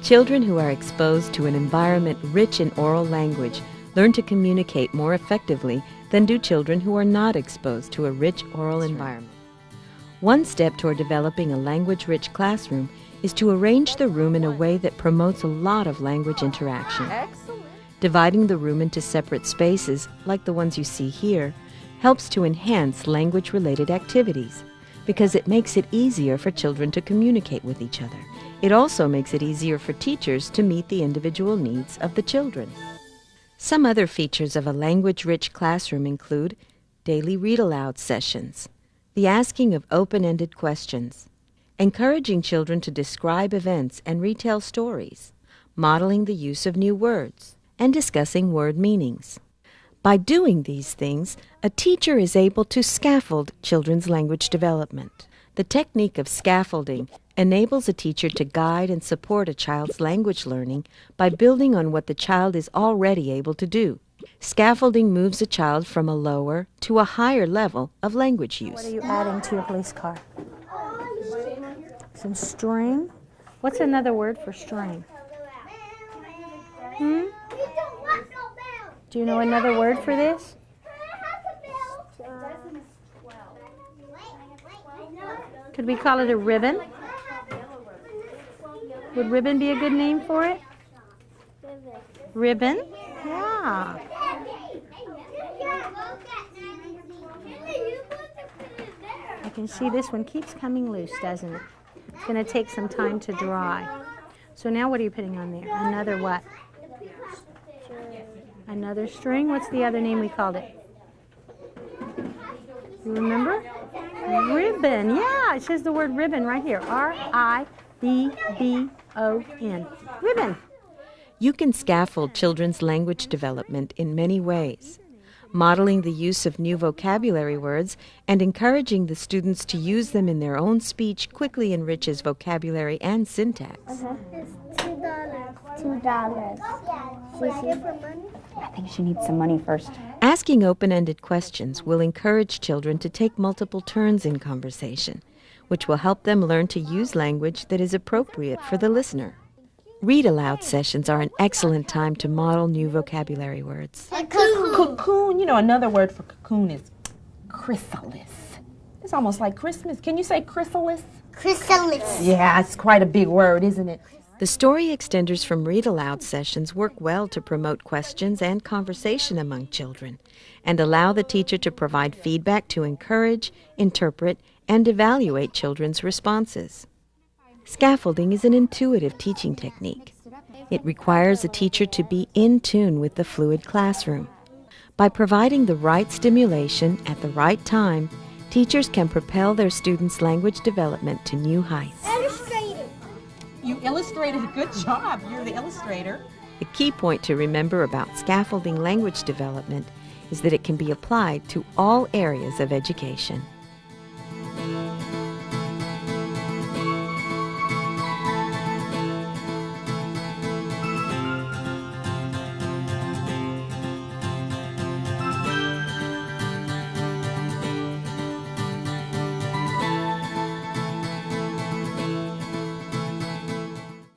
Children who are exposed to an environment rich in oral language learn to communicate more effectively than do children who are not exposed to a rich oral environment. One step toward developing a language-rich classroom is to arrange the room in a way that promotes a lot of language interaction. Excellent. Dividing the room into separate spaces, like the ones you see here, helps to enhance language-related activities because it makes it easier for children to communicate with each other. It also makes it easier for teachers to meet the individual needs of the children. Some other features of a language-rich classroom include daily read-aloud sessions, the asking of open-ended questions, encouraging children to describe events and retell stories, modeling the use of new words, and discussing word meanings. By doing these things, a teacher is able to scaffold children's language development. The technique of scaffolding enables a teacher to guide and support a child's language learning by building on what the child is already able to do. Scaffolding moves a child from a lower to a higher level of language use. What are you adding to your police car? Some string. What's another word for string? Do you know another word for this? Could we call it a ribbon? Would ribbon be a good name for it? Ribbon? Yeah. I can see this one keeps coming loose, doesn't it? It's going to take some time to dry. So now what are you putting on there? Another what? Another string? What's the other name we called it? You remember? Ribbon. Yeah, it says the word ribbon right here. R-I-B-B-O-N. Ribbon. You can scaffold children's language development in many ways. Modeling the use of new vocabulary words and encouraging the students to use them in their own speech quickly enriches vocabulary and syntax. It's $2. I think she needs some money first. Asking open-ended questions will encourage children to take multiple turns in conversation, which will help them learn to use language that is appropriate for the listener. Read-aloud sessions are an excellent time to model new vocabulary words. Cocoon, you know, another word for cocoon is chrysalis. It's almost like Christmas. Can you say chrysalis? Chrysalis. Yeah, it's quite a big word, isn't it? The story extenders from read-aloud sessions work well to promote questions and conversation among children and allow the teacher to provide feedback to encourage, interpret, and evaluate children's responses. Scaffolding is an intuitive teaching technique. It requires a teacher to be in tune with the fluid classroom. By providing the right stimulation at the right time, teachers can propel their students' language development to new heights. You illustrated. Good job. You're the illustrator. The key point to remember about scaffolding language development is that it can be applied to all areas of education.